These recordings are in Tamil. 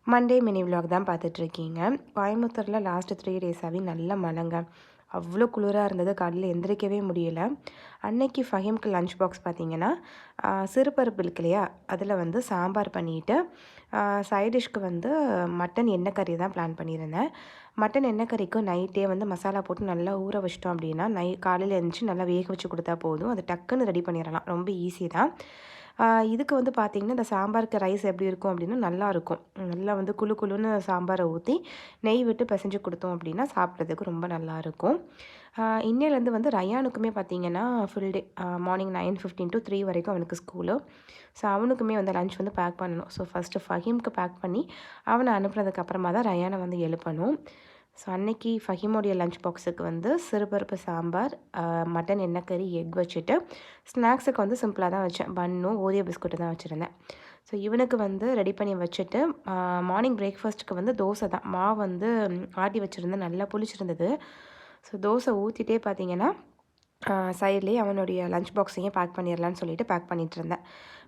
மண்டே மினி விலாக் தான் பார்த்துட்ருக்கீங்க. கோயம்புத்தூரில் லாஸ்ட்டு 3 டேஸாகவே நல்ல மழைங்க. அவ்வளோ குளிராக இருந்தது. காலையில் எந்திரிக்கவே முடியல. அன்னைக்கு ஃபஹீம்க்கு லஞ்ச் பாக்ஸ் பார்த்தீங்கன்னா, சிறுபருப்பு இருக்கு இல்லையா, அதில் வந்து சாம்பார் பண்ணிவிட்டு, சைட் டிஷ்க்கு வந்து மட்டன் எண்ணெய் கறி தான் பிளான் பண்ணியிருந்தேன். மட்டன் எண்ணெய் கறிக்கு நைட்டே வந்து மசாலா போட்டு நல்லா ஊற வச்சிட்டோம் அப்படின்னா, காலையில் எழுந்திரிச்சு நல்லா வேக வச்சு கொடுத்தா போதும். அது டக்குன்னு ரெடி பண்ணிடலாம். ரொம்ப ஈஸி தான். இதுக்கு வந்து பார்த்திங்கன்னா, இந்த சாம்பாருக்கு ரைஸ் எப்படி இருக்கும் அப்படின்னா, நல்லாயிருக்கும். நல்லா வந்து குழு குழுன்னு சாம்பாரை ஊற்றி நெய் விட்டு பிசைஞ்சு கொடுத்தோம் அப்படின்னா சாப்பிட்றதுக்கு ரொம்ப நல்லாயிருக்கும். இன்னையிலேருந்து வந்து ரயானுக்குமே பார்த்திங்கன்னா ஃபுல் டே மார்னிங் 9:15 to 3 வரைக்கும் அவனுக்கு ஸ்கூலு. ஸோ அவனுக்குமே வந்து லஞ்ச் வந்து பேக் பண்ணணும். ஸோ ஃபஸ்ட்டு ஃபஹீம்க்கு பேக் பண்ணி அவனை அனுப்புனதுக்கு அப்புறமா தான் ரயானை வந்து எழுப்பணும். ஸோ அன்னைக்கு ஃபஹீமோடைய லஞ்ச் பாக்ஸுக்கு வந்து சிறுபருப்பு சாம்பார், மட்டன் எண்ணெய் கறி, எக் வச்சுட்டு, ஸ்நாக்ஸுக்கு வந்து சிம்பிளாக தான் வச்சேன். பன்னும் ஓரியோ பிஸ்கட்டும் தான் வச்சுருந்தேன். ஸோ இவனுக்கு வந்து ரெடி பண்ணி வச்சுட்டு, மார்னிங் பிரேக்ஃபாஸ்ட்டுக்கு வந்து தோசை தான். மாவு வந்து ஆட்டி வச்சுருந்தேன், நல்லா புளிச்சிருந்தது. ஸோ தோசை ஊற்றிட்டே பார்த்தீங்கன்னா, சைட்லேயே அவனுடைய லஞ்ச் பாக்ஸையும் பேக் பண்ணிடலான்னு சொல்லிட்டு பேக் பண்ணிகிட்ருந்தேன்.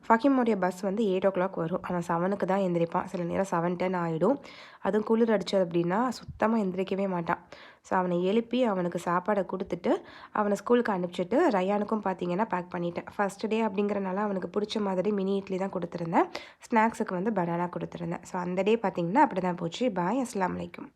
ஃபஹீமுடைய பஸ் வந்து 8:00 வரும். அவன் 7க்கு தான் எந்திரிப்பான். சில நேரம் 7:10 ஆகிடும். அதுவும் குளிர் அடித்தது அப்படின்னா சுத்தமாக எந்திரிக்கவே மாட்டான். ஸோ அவனை எழுப்பி அவனுக்கு சாப்பாடை கொடுத்துட்டு அவனை ஸ்கூலுக்கு அனுப்பிச்சிட்டு ரயானுக்கும் பார்த்தீங்கன்னா பேக் பண்ணிட்டேன். ஃபஸ்ட் டே அப்படிங்கிறனால அவனுக்கு பிடிச்ச மாதிரி மினி இட்லி தான் கொடுத்துருந்தேன். ஸ்நாக்ஸுக்கு வந்து பனானா கொடுத்துருந்தேன். ஸோ அந்த டே பார்த்திங்கன்னா அப்படி தான் போச்சு. பாய். அஸ்ஸலாமு அலைக்கும்.